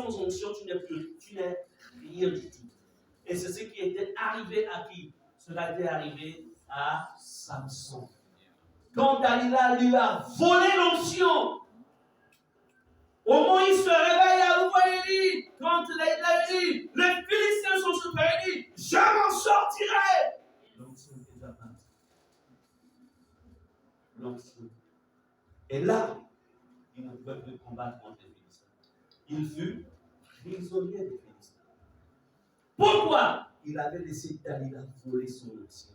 sans onction, tu n'es rien du tout. Et c'est ce qui était arrivé à qui? Cela était arrivé à Samson. Quand Dalila lui a volé l'onction, au moment où il se réveille à nouveau, il dit, quand il a dit, les Philistins sont sur terre, il dit, je m'en sortirai. L'onction est déjà partie. L'onction. Et là, il ne pouvait plus combattre contre les Philistins. Il fut prisonnier des Philistins. Pourquoi? Il avait laissé Dalila voler son onction.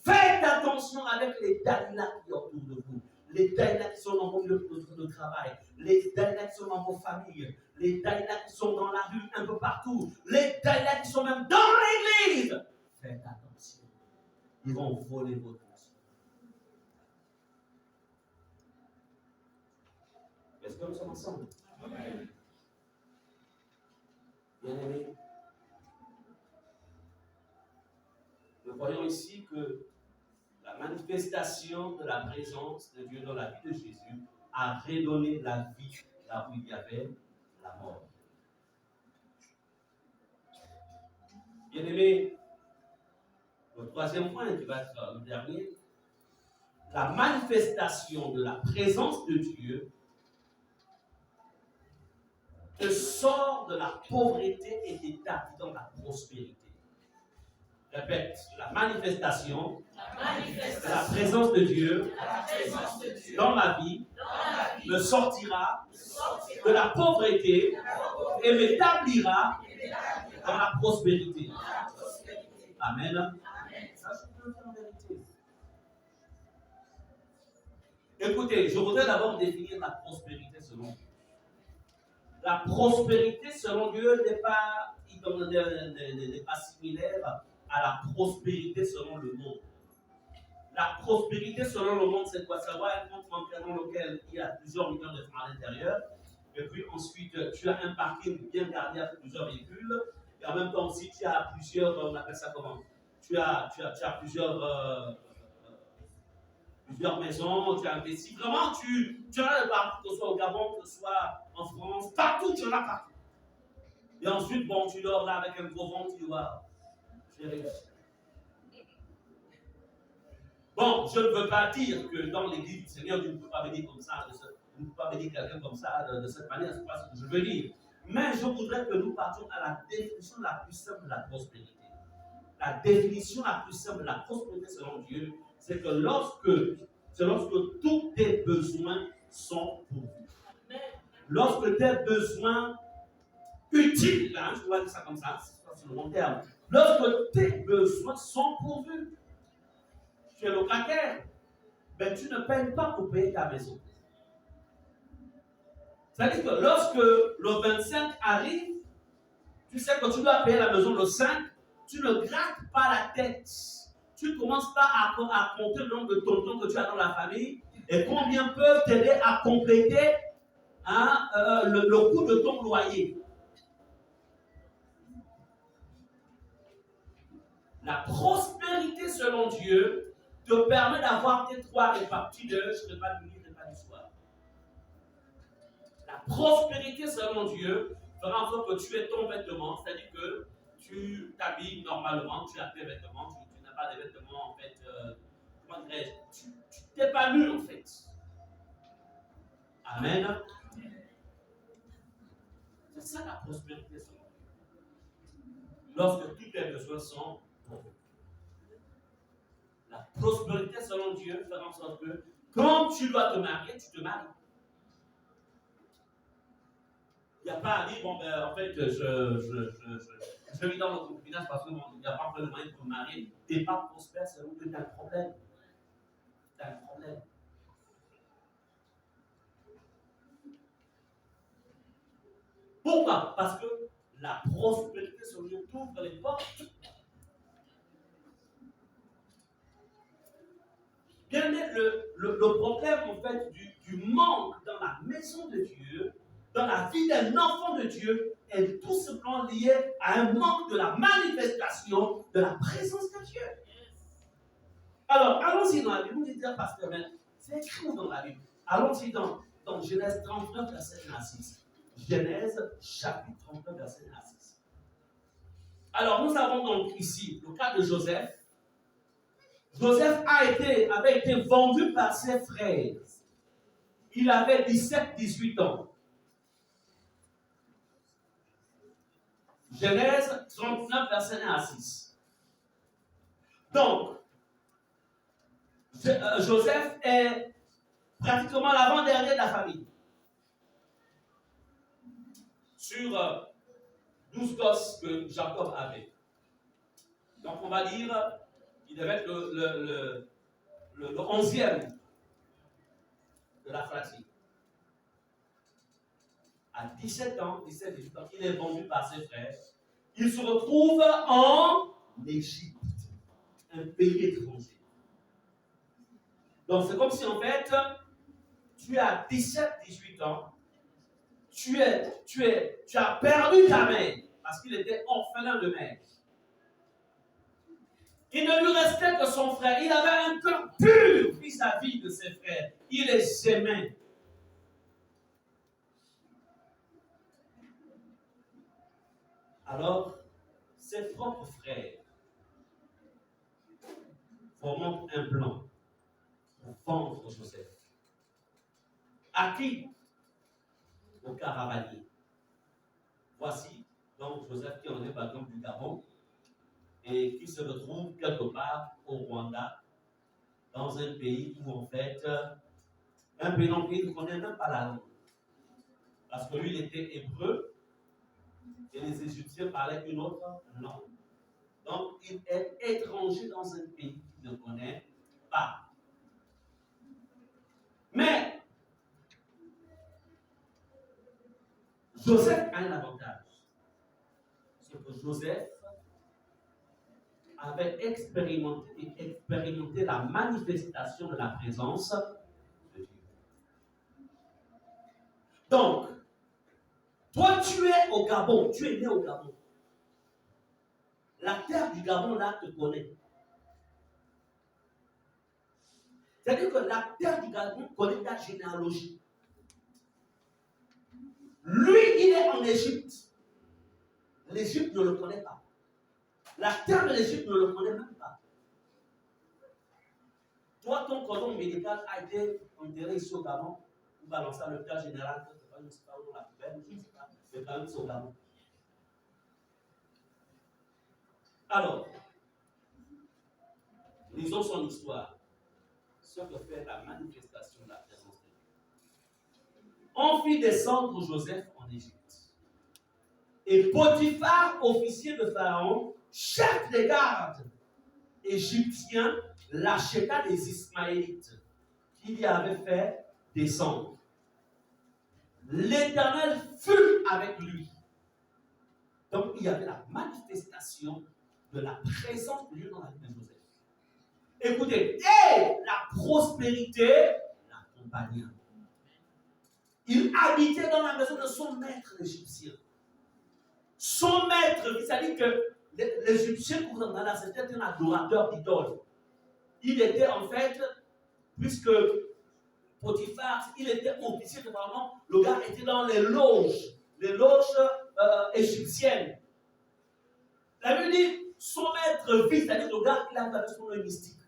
Faites attention avec les Dalila qui sont autour de vous. Les Dalila qui sont dans vos lieux de travail. Les Dalila qui sont dans vos familles. Les Dalila qui sont dans la rue un peu partout. Les Dalila qui sont même dans l'église. Faites attention. Ils vont voler votre onction. Est-ce que nous sommes ensemble? Amen. Bien-aimés, nous voyons ici que la manifestation de la présence de Dieu dans la vie de Jésus a redonné la vie là où il y avait la mort. Bien-aimés, le troisième point qui va être le dernier, la manifestation de la présence de Dieu te sort de la pauvreté et t'établit dans la prospérité. Répète, la manifestation de la présence de Dieu dans ma vie me sortira de la pauvreté et m'établira dans la prospérité. Amen. Ça, je peux le dire en vérité. Écoutez, je voudrais d'abord définir la prospérité selon Dieu. La prospérité selon Dieu n'est pas similaire à la prospérité selon le monde. La prospérité selon le monde, c'est quoi? Savoir un compte bancaire dans lequel il y a plusieurs millions de francs à l'intérieur, et puis ensuite tu as un parking bien gardé avec plusieurs véhicules, et en même temps aussi tu as plusieurs, on appelle ça comment? Tu as plusieurs maisons, tu as investi. Vraiment, tu en as de partout, que ce soit au Gabon, que ce soit en France, partout, tu en as partout. Et ensuite, bon, tu dors là avec un gros ventre, tu vois, j'ai réussi. Bon, je ne veux pas dire que dans l'église du Seigneur, tu ne peux pas venir comme ça, tu ne peux pas venir quelqu'un comme ça, de cette manière, c'est pas ce que je veux dire. Mais je voudrais que nous partions à la définition la plus simple de la prospérité. La définition la plus simple de la prospérité selon Dieu, c'est que lorsque tous tes besoins sont pourvus. Lorsque tes besoins utiles, hein, je dois dire ça comme ça, c'est le long terme. Lorsque tes besoins sont pourvus, tu es locataire, mais tu ne payes pas pour payer ta maison. C'est-à-dire que lorsque le 25 arrive, tu sais que tu dois payer la maison le 5, tu ne grattes pas la tête. Tu ne commences pas à compter le nombre de tontons que tu as dans la famille et combien peuvent t'aider à compléter le coût de ton loyer. La prospérité selon Dieu te permet d'avoir tes trois répartis de je ne pas du midi, je ne pas du soir. La prospérité selon Dieu fera en sorte que tu aies ton vêtement, c'est-à-dire que tu t'habilles normalement, tu as tes vêtements, tu n'as pas de vêtements en fait, comment dirais-je, tu t'épanouis en fait. Amen. C'est ça la prospérité selon Dieu. Lorsque tous tes besoins sont pourvus. La prospérité selon Dieu fera en sorte que quand tu dois te marier, tu te maries. Il n'y a pas à dire, bon, ben, en fait, je vis dans le concubinage parce qu'il n'y a pas de moyen de te marier. Tu n'es pas prospère selon Dieu, tu as un problème. Tu as un problème. Pourquoi? Parce que la prospérité selon Dieu t'ouvre les portes. Bien aimé, le problème en fait du manque dans la maison de Dieu, dans la vie d'un enfant de Dieu, est tout simplement lié à un manque de la manifestation de la présence de Dieu. Alors, allons-y dans la Bible. Vous dites, pasteur, c'est écrit dans la Bible. Allons-y dans Genèse 39, verset 1 à 6. Genèse, chapitre 39, verset 1 à 6. Alors, nous avons donc ici le cas de Joseph. Joseph avait été vendu par ses frères. Il avait 17-18 ans. Genèse 39, verset 1 à 6. Donc, Joseph est pratiquement l'avant-dernier de la famille. Sur 12 gosses que Jacob avait. Donc, on va dire, il devait être le 11e de la fratrie. À 17 ans, 17-18 ans, il est vendu par ses frères. Il se retrouve en Égypte, un pays étranger. Donc, c'est comme si en fait, tu as 17-18 ans, tu as perdu ta mère, parce qu'il était orphelin de mère. Il ne lui restait que son frère. Il avait un cœur pur vis-à-vis de ses frères. Il les aimait. Alors, ses propres frères formant un plan pour vendre Joseph. À qui? Au caravanier. Voici donc Joseph qui en est par exemple du Gabon et qui se retrouve quelque part au Rwanda, dans un pays où en fait, un pays dont il ne connaît même pas la langue. Parce que lui, il était hébreu et les Égyptiens parlaient une autre langue. Donc, il est étranger dans un pays qu'il ne connaît pas. Mais, Joseph a un avantage. C'est que Joseph avait expérimenté la manifestation de la présence de Dieu. Donc, toi, tu es au Gabon, tu es né au Gabon. La terre du Gabon, là, te connaît. C'est-à-dire que la terre du Gabon connaît ta généalogie. Lui, il est en Égypte. L'Égypte ne le connaît pas. La terre de l'Égypte ne le connaît même pas. Toi, ton cordon médical a été enterré ici au Gabon, ou balancé à l'hôpital général, je ne sais pas où la poubelle, je ne sais pas, mais quand même c'est au Gabon. Alors, lisons son histoire, ce que fait la manifestation de la présence de Dieu. On fit descendre Joseph en Égypte. Et Potiphar, officier de Pharaon, chef des gardes égyptiens, l'acheta des Ismaélites qu'il y avait fait descendre. L'Éternel fut avec lui. Donc il y avait la manifestation de la présence de Dieu dans la vie de Joseph. Écoutez, et la prospérité l'accompagna. Il habitait dans la maison de son maître égyptien. Son maître, c'est-à-dire que l'Égyptien, c'était un adorateur d'idoles. Il était en fait, puisque Potiphar, il était officier de Pharaon, le gars était dans les loges égyptiennes. La Bible dit, son maître vit, c'est-à-dire le gars qui avait son œil mystique.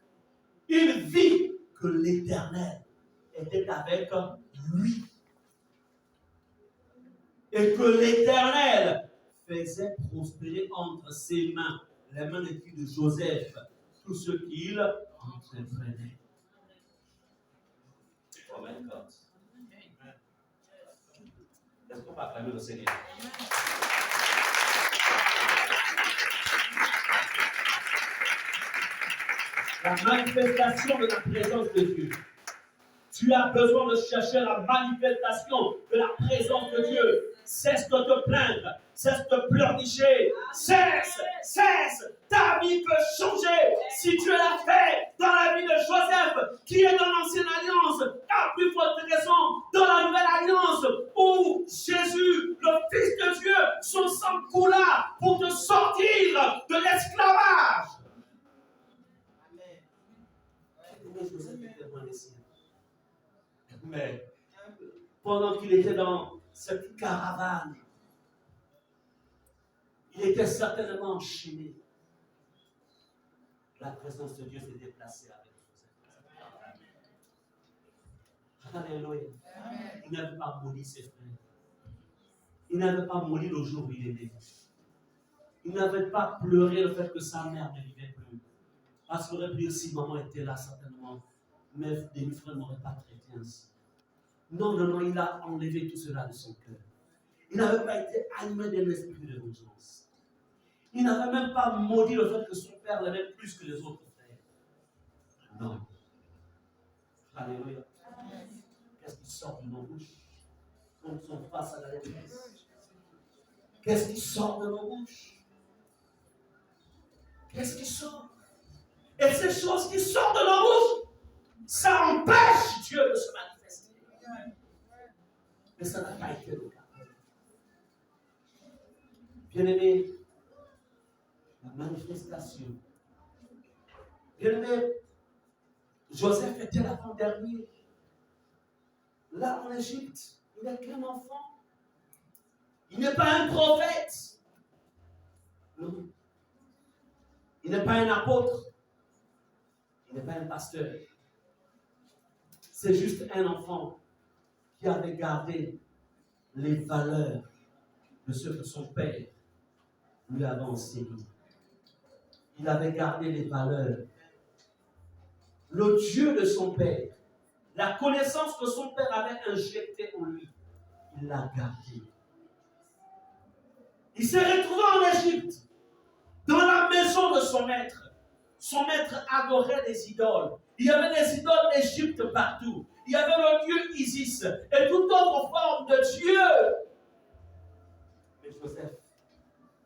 Il vit que l'Éternel était avec lui. Et que l'Éternel faisait prospérer entre ses mains, les mains des filles de Joseph, tout ce qu'il entreprenait. Oh my God. Est-ce qu'on va acclamer le Seigneur? La manifestation de la présence de Dieu. Tu as besoin de chercher la manifestation de la présence de Dieu. Cesse de te plaindre, cesse de pleurnicher, cesse. Ta vie peut changer si tu l'as fait dans la vie de Joseph, qui est dans l'ancienne alliance, à plus forte raison dans la nouvelle alliance, où Jésus, le Fils de Dieu, son sang coula pour te sortir de l'esclavage. Joseph était loin des siens. Mais pendant qu'il était dans cette caravane, il était certainement enchaîné. La présence de Dieu s'est déplacée avec Joseph. Alléluia. Il n'avait pas maudit ses frères. Il n'avait pas maudit le jour où il est né. Il n'avait pas pleuré le fait que sa mère ne vivait plus. Parce qu'il aurait pu dire si maman était là, certainement, mes demi-frères n'auraient pas traité ainsi. Non, non, non, il a enlevé tout cela de son cœur. Il n'avait pas été animé d'un esprit de vengeance. Il n'avait même pas maudit le fait que son père l'aimait plus que les autres frères. Non. Alléluia. Qu'est-ce qui sort de nos bouches quand nous sommes face à la détresse? Qu'est-ce qui sort de nos bouches? Qu'est-ce qui sort? Et ces choses qui sortent de nos bouches, ça empêche Dieu de se manifester. Mais ça n'a pas été le cas. Bien-aimé, la manifestation. Bien-aimé, Joseph était l'avant-dernier. Là, en Égypte, il n'est qu'un enfant. Il n'est pas un prophète. Non. Il n'est pas un apôtre. Il n'est pas un pasteur. C'est juste un enfant qui avait gardé les valeurs de ce que son père lui avait enseigné. Il avait gardé les valeurs. Le Dieu de son père, la connaissance que son père avait injectée en lui, il l'a gardé. Il s'est retrouvé en Égypte, dans la maison de son maître. Son maître adorait des idoles. Il y avait des idoles d'Égypte partout. Il y avait le dieu Isis et toute autre forme de Dieu. Mais Joseph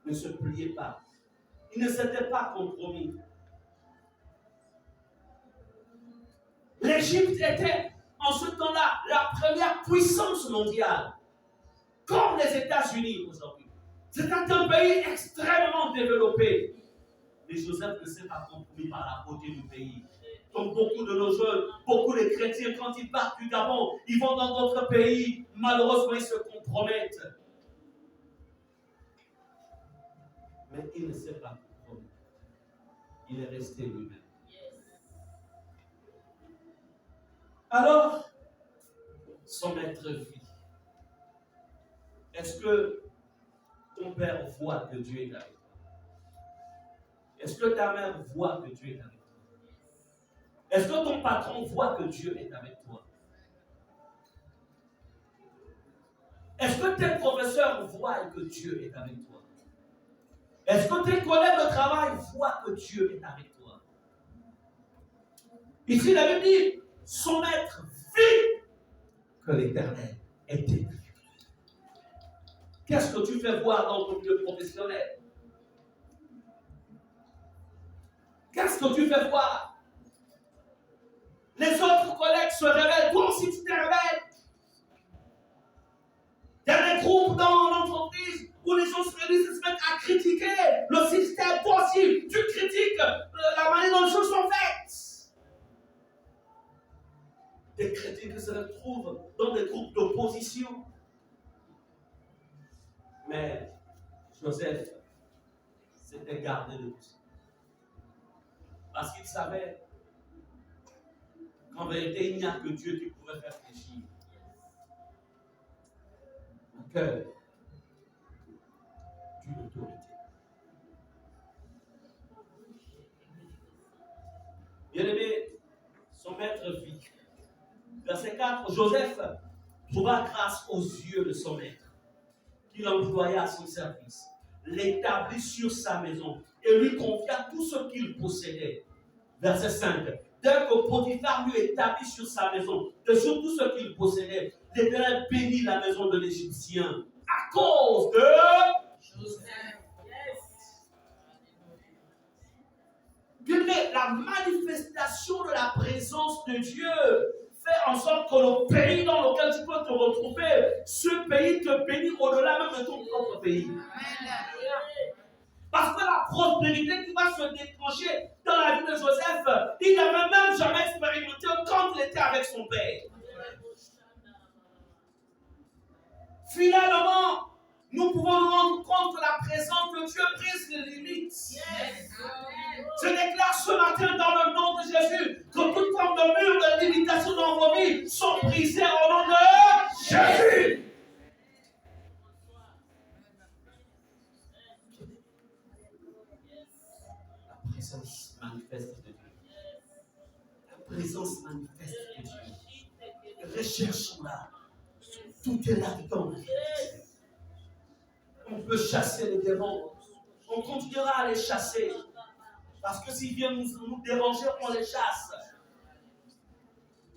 ne se pliait pas. Il ne s'était pas compromis. L'Égypte était en ce temps-là la première puissance mondiale, comme les États-Unis aujourd'hui. C'était un pays extrêmement développé. Mais Joseph ne s'est pas compromis par la beauté du pays. Comme beaucoup de nos jeunes, beaucoup de chrétiens, quand ils partent du Gabon, ils vont dans d'autres pays, malheureusement ils se compromettent. Mais il ne s'est pas compromis. Il est resté lui-même. Alors, son maître vit. Est-ce que ton père voit que Dieu est avec toi? Est-ce que ta mère voit que Dieu est avec toi? Est-ce que ton patron voit que Dieu est avec toi? Est-ce que tes professeurs voient que Dieu est avec toi? Est-ce que tes collègues de travail voient que Dieu est avec toi? Ici, il avait dit, son maître vit que l'Éternel était avec lui. Qu'est-ce que tu fais voir dans ton milieu professionnel? Qu'est-ce que tu fais voir? Les autres collègues se révèlent, toi aussi tu te révèles. Il y a des groupes dans l'entreprise où les gens se réunissent et se mettent à critiquer le système possible. Tu critiques la manière dont les choses sont faites. Des chrétiens qui se retrouvent dans des groupes d'opposition. Mais Joseph s'était gardé de tout ça. Parce qu'il savait qu'en vérité, il n'y a que Dieu qui pouvait faire fléchir le cœur d'une autorité. Bien-aimé, son maître vit. Verset 4, Joseph trouva grâce aux yeux de son maître, qu'il employa à son service, l'établit sur sa maison et lui confia tout ce qu'il possédait. Verset 5. Dès que Potiphar lui établit sur sa maison et sur tout ce qu'il possédait, l'Éternel bénit la maison de l'Égyptien à cause de Joseph. Bien-aimé, la manifestation de la présence de Dieu fait en sorte que le pays dans lequel tu peux te retrouver, ce pays te bénit au-delà même de ton propre pays. Parce que la prospérité qui va se déclencher dans la vie de Joseph, il n'avait même jamais expérimenté quand il était avec son père. Finalement, nous pouvons nous rendre compte que la présence de Dieu brise les limites. Yes. Je déclare ce matin dans le nom de Jésus que toute forme de mur de limitation dans vos vies sont brisées au nom de Jésus. La présence manifeste de Dieu. La présence manifeste de Dieu. Recherchons-la. Tout est là-dedans. On peut chasser les démons. On continuera à les chasser. Parce que s'ils viennent nous déranger, on les chasse.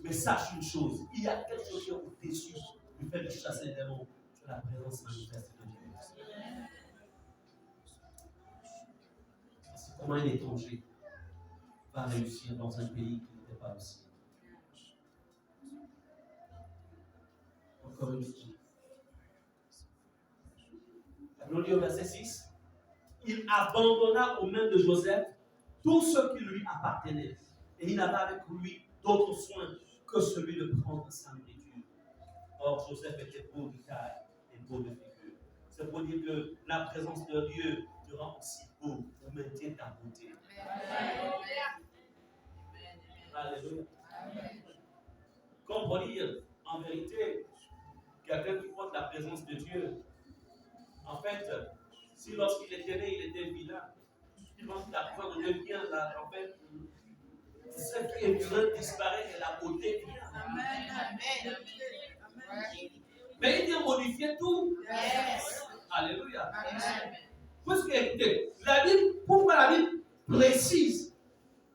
Mais sache une chose, il y a quelque chose qui est au-dessus du fait de chasser les démons. C'est la présence manifeste de Dieu. C'est comment un étranger va réussir dans un pays qui n'était pas aussi. Encore une fois. Nous lisons au verset 6. Il abandonna aux mains de Joseph tout ce qui lui appartenait. Et il n'avait avec lui d'autres soins que celui de prendre sa nourriture. Or, Joseph était beau de taille et beau de figure. C'est pour dire que la présence de Dieu te rend aussi beau pour maintenir ta beauté. Alléluia. Comme pour dire, en vérité, quelqu'un qui porte la présence de Dieu, en fait, si lorsqu'il était né, il était vilain, lorsque la présence de Dieu vient, là, en fait, ce qui est vilain disparaît et la beauté vient. Amen. Mais il vient modifier tout. Yes. Alléluia. Parce que, écoutez, la Bible, pourquoi la Bible précise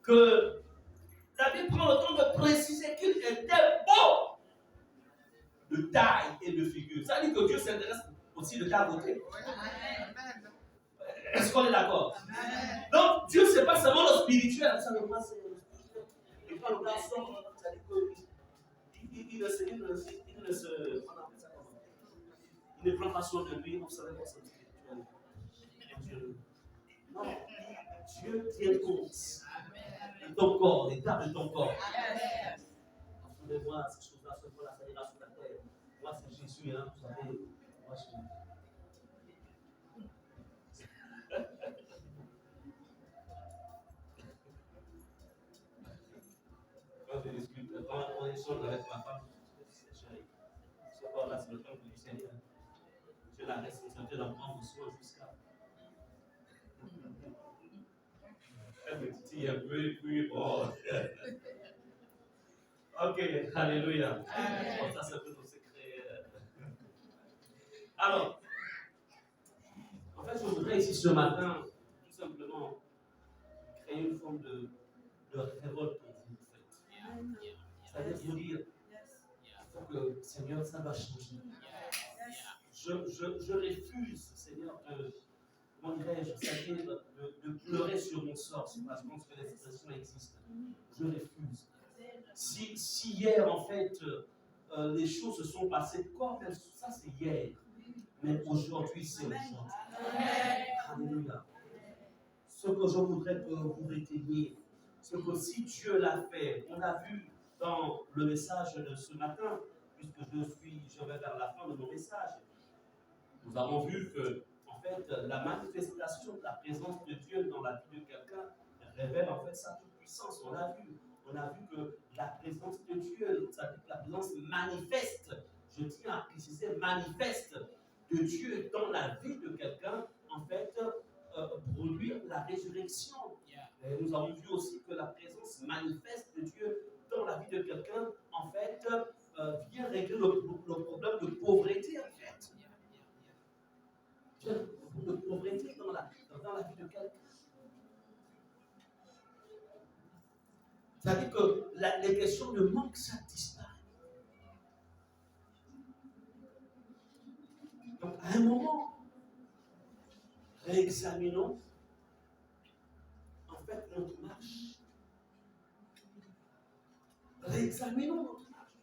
que la Bible prend le temps de préciser qu'il était beau de taille et de figure. Ça veut dire que Dieu s'intéresse aussi de ta beauté. Est-ce qu'on est d'accord? Donc, Dieu, ce n'est pas seulement le spirituel. Ça, moi, c'est le spirituel. Et quand le garçon, ça dit il ne prend pas soin de lui, vous savez pas, c'est le spirituel. Non, Dieu tient compte de ton corps, l'état de ton corps. Vous pouvez voir ces choses-là, ce qu'on a fait là sur la terre. Moi, c'est Jésus, hein, vous savez. Moi, je suis. Quand je discute, quand on échange avec ma femme, chérie, ce corps-là, c'est le temple du Seigneur. J'ai la responsabilité d'en prendre soin jusqu'à. Elle me titille un peu, et puis, oh. Ok, alléluia. Bon, ça, c'est un peu nos secrets. Alors, en fait, je voudrais ici ce matin, tout simplement, créer une forme de révolte pour vous, en fait. C'est-à-dire vous dire, il faut que, Seigneur, ça va changer. Je refuse, Seigneur, comment dirais-je, c'est-à-dire de pleurer sur mon sort, c'est parce que je pense que l'expression existe. Je refuse. Si hier, en fait, les choses se sont passées comme ça, c'est hier. Mais aujourd'hui, c'est aujourd'hui. Alléluia. Ce que je voudrais que vous reteniez, c'est que si Dieu l'a fait, on l'a vu dans le message de ce matin, puisque je vais vers la fin de mon message, nous avons vu que, en fait, la manifestation de la présence de Dieu dans la vie de quelqu'un révèle en fait sa toute-puissance. On l'a vu. On a vu que la présence de Dieu, ça dit que la présence manifeste, je tiens à préciser, manifeste de Dieu dans la vie de quelqu'un, en fait, produire la résurrection. Et nous avons vu aussi que la présence manifeste de Dieu dans la vie de quelqu'un, en fait, vient régler le problème de pauvreté, en fait. De pauvreté dans la vie de quelqu'un. C'est-à-dire que les questions de manque, ça disparaît. Donc, à un moment, réexaminons en fait notre marche. Réexaminons notre marche.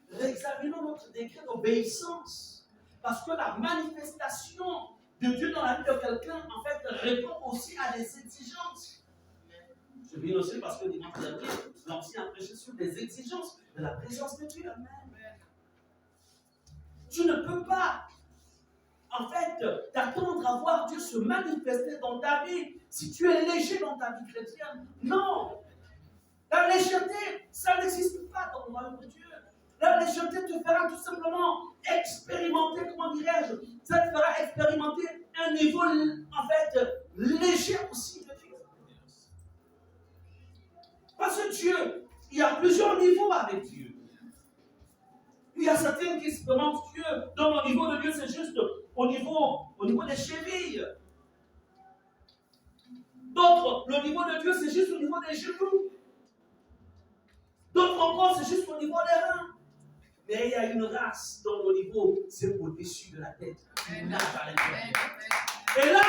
Réexaminons notre décret d'obéissance. Parce que la manifestation de Dieu dans la vie de quelqu'un, en fait, répond aussi à des exigences. Je viens aussi parce que dimanche dernier, l'ancien a prêché sur des exigences de la présence de Dieu. Tu ne peux pas, en fait, t'attendre à voir Dieu se manifester dans ta vie si tu es léger dans ta vie chrétienne. Non! La légèreté, ça n'existe pas dans le royaume de Dieu. La légèreté te fera tout simplement expérimenter, comment dirais-je, ça te fera expérimenter un niveau, en fait, léger aussi de Dieu. Parce que Dieu, il y a plusieurs niveaux avec Dieu. Il y a certains qui expérimentent Dieu, dont le niveau de Dieu, c'est juste au niveau des chevilles. D'autres, le niveau de Dieu, c'est juste au niveau des genoux. D'autres encore, c'est juste au niveau des reins. Mais il y a une race dont le niveau, c'est au-dessus de la tête. Et là,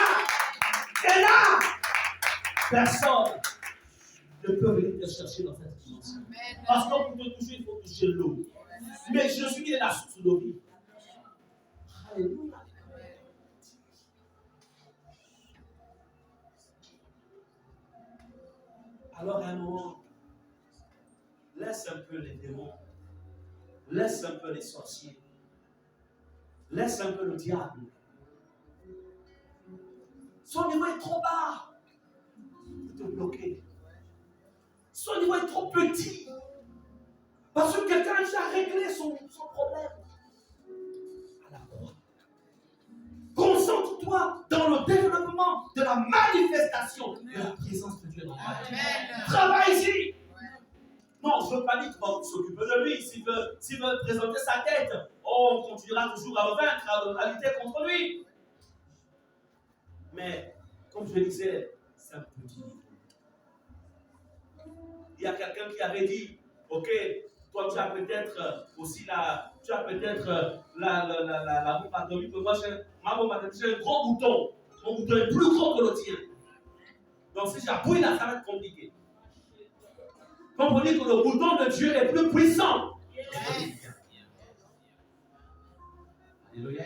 personne ne peut venir te chercher dans cette dimension. Parce que pour te toucher, il faut toucher l'eau. Mais Jésus est la source de vie. Alléluia. Alors à un moment, laisse un peu les démons, laisse un peu les sorciers, laisse un peu le diable. Son niveau est trop bas pour te bloquer. Son niveau est trop petit. Parce que quelqu'un a déjà réglé son problème à la croix. Concentre-toi dans le développement de la manifestation de la présence de Dieu dans ta vie. Travaille-y. Non, je ne veux pas dire qu'on va s'occuper de lui. S'il veut présenter sa tête, on continuera toujours à le vaincre, à lutter contre lui. Mais, comme je le disais, c'est un petit niveau. Il y a quelqu'un qui avait dit, ok, toi tu as peut-être aussi la bombe atomique, que moi ma bombe atomique, j'ai un gros bouton. Mon bouton est plus gros que le tien. Donc si j'appuie là, ça va être compliqué. Comprenez que le bouton de Dieu est plus puissant. Alléluia.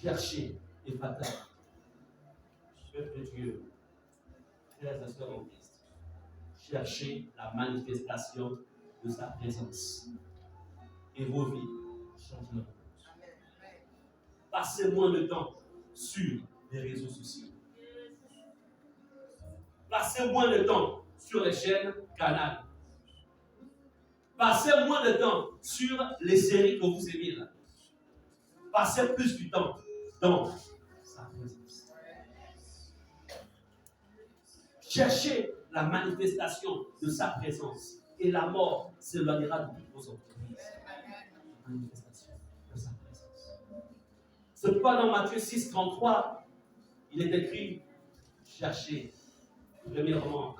Cherchez les fatal. Peuple de Dieu, frères et sœurs en Christ, cherchez la manifestation de sa présence. Et vos vies changeront. Passez moins de temps sur les réseaux sociaux. Passez moins de temps sur les chaînes Canal. Passez moins de temps sur les séries que vous aimez là. Passez plus du temps dans sa présence. Cherchez la manifestation de sa présence et la mort s'éloignera de toutes vos entreprises. La manifestation de sa présence. C'est pourquoi dans Matthieu 6, 33, il est écrit, cherchez premièrement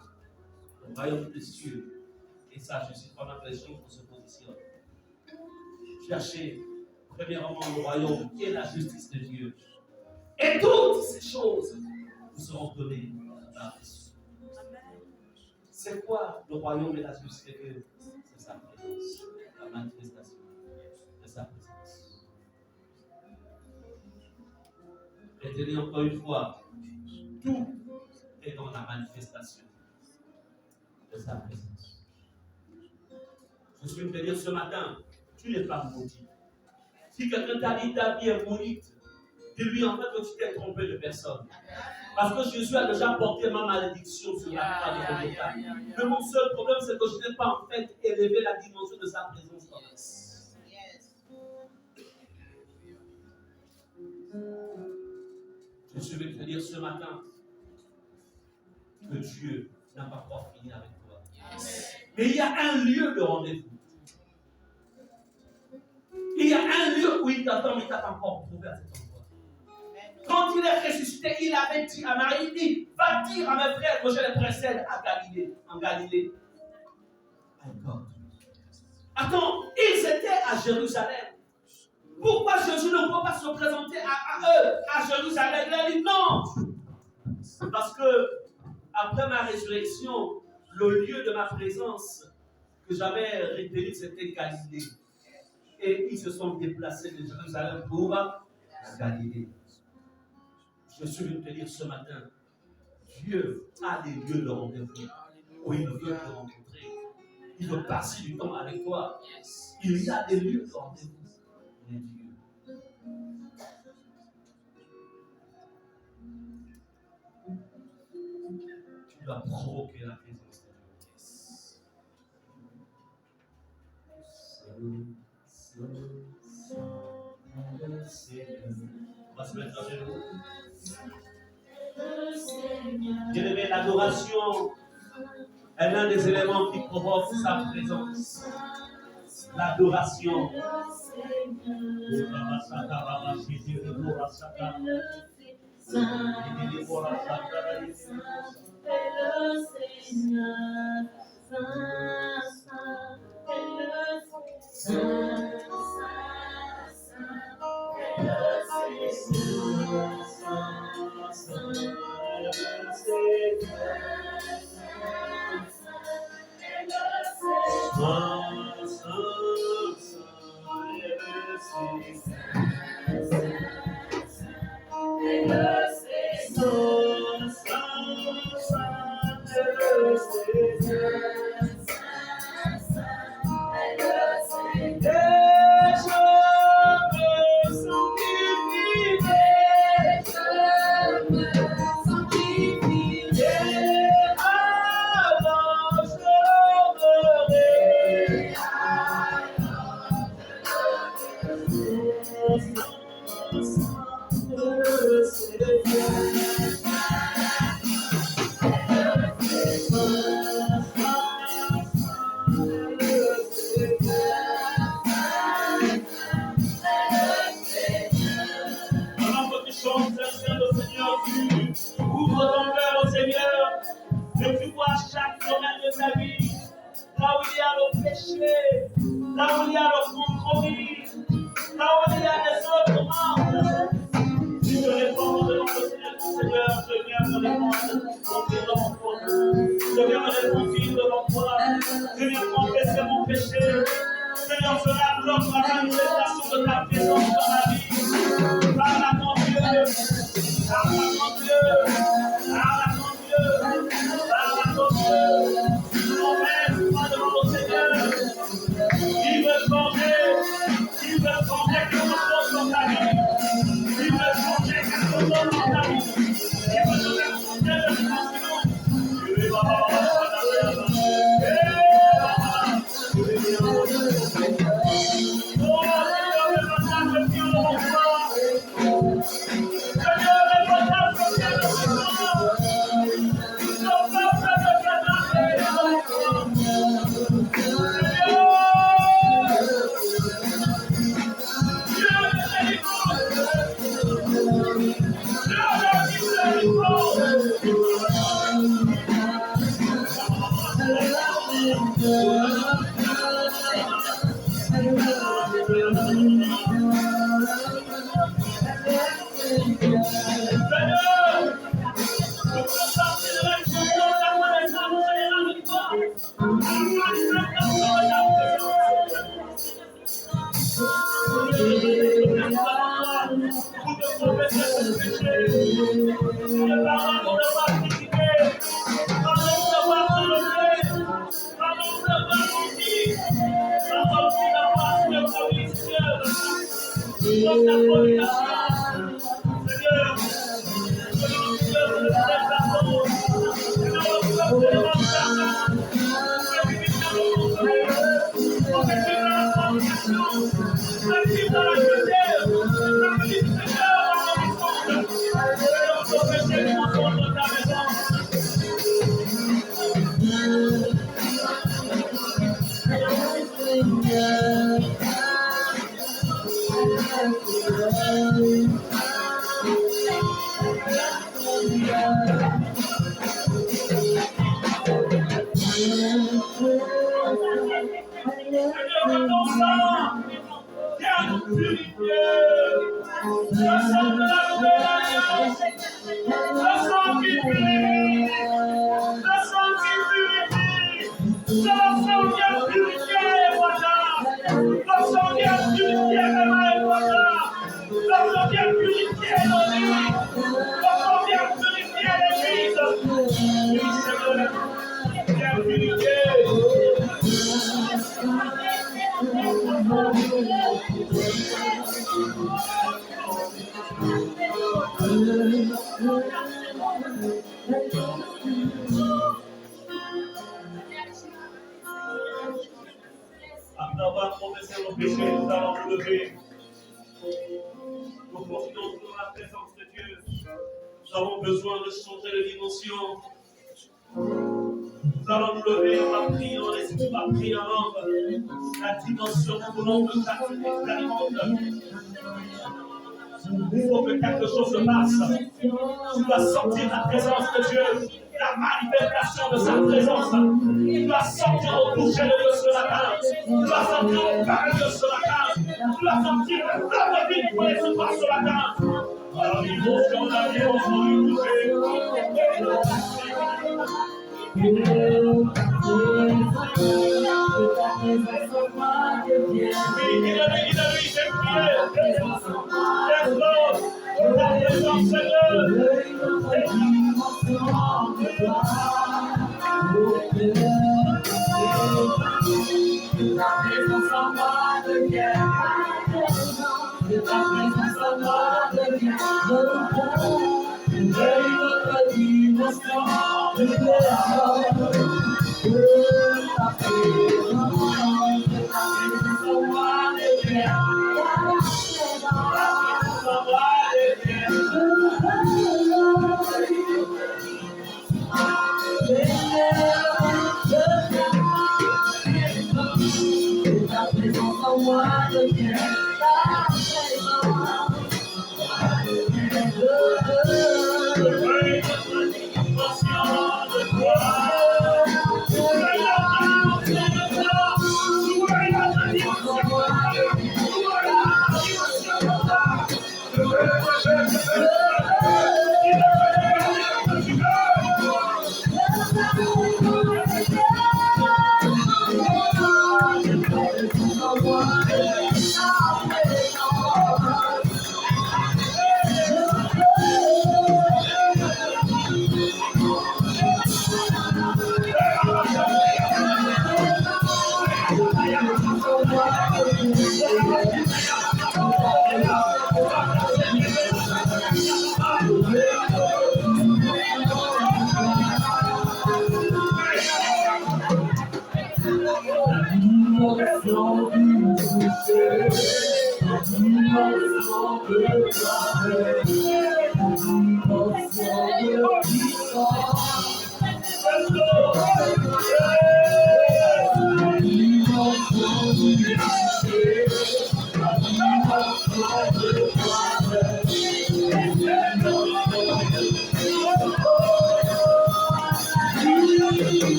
le royaume des cieux et sa justice pendant que les gens se positionnent. Cherchez premièrement le royaume et la justice de Dieu. Et toutes ces choses vous seront données par-dessus. C'est quoi le royaume et la justice de Dieu? C'est sa présence, la manifestation de sa présence. Retenez encore une fois, tout est dans la manifestation de sa présence. Je suis venu te dire ce matin, tu n'es pas maudit. Si quelqu'un t'a dit ta vie est maudite, dis-lui en fait que tu t'es trompé de personne. Parce que Jésus a déjà porté ma malédiction sur la croix de Golgotha. Mais mon seul problème, c'est que je n'ai pas en fait élevé la dimension de sa présence dans ma vie. Je suis venu te dire ce matin que Dieu n'a pas encore fini avec toi. Mais il y a un lieu de rendez-vous. Il y a un lieu où il t'attend, mais il t'a pas encore trouvé à cet endroit. Quand il est ressuscité, il avait dit à Marie, il dit, va dire à mes frères que je les précède à Galilée, en Galilée. Attends, ils étaient à Jérusalem. Pourquoi Jésus ne peut pas se présenter à eux, à Jérusalem? Il a dit non. Parce que après ma résurrection, le lieu de ma présence que j'avais retenu, c'était Galilée. Et ils se sont déplacés de Jérusalem pour la Galilée. Je suis venu te dire ce matin, Dieu a des lieux de rendez-vous où il veut te rencontrer. Il veut passer du temps avec toi. Il y a des lieux de rendez-vous. Tu dois provoquer la présence de Dieu. On va se mettre à genoux. Bien-aimé, l'adoration est l'un des éléments qui provoque sa présence. L'adoration. Après avoir confessé nos péchés, nous allons nous lever. Nous portons dans la présence de Dieu. Nous avons besoin de changer de dimension. Nous allons nous lever, on va prier en esprit, on va prier en langue. La dimension que nous voulons que chaque expérimente. Il faut que quelque chose se passe. Tu dois sentir la présence de Dieu, la manifestation de sa présence. Tu dois sentir au toucher de Dieu ce matin. Tu dois sentir au parler de Dieu ce matin. Tu dois sentir le feu de vie qui peut se passer ce matin. Alors, il faut qu'on a bien entendu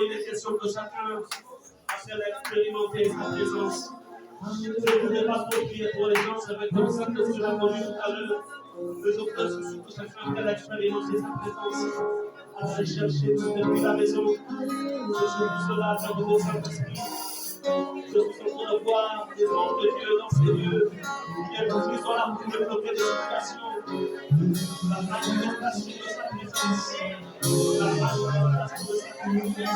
Il est question que chacun puisse expérimenter sa présence. Je ne voudrais pas trop prier pour les gens, ça va être comme ça que je l'ai connu tout à l'heure. Mais je voudrais que chacun puisse expérimenter sa présence. Aller chercher depuis la maison. Je suis tout cela à travers le Saint-Esprit. Je suis en train de voir des anges de Dieu dans ces lieux. Qui sont là pour débloquer des situations. La manifestation de sa présence. La manifestation de sa présence.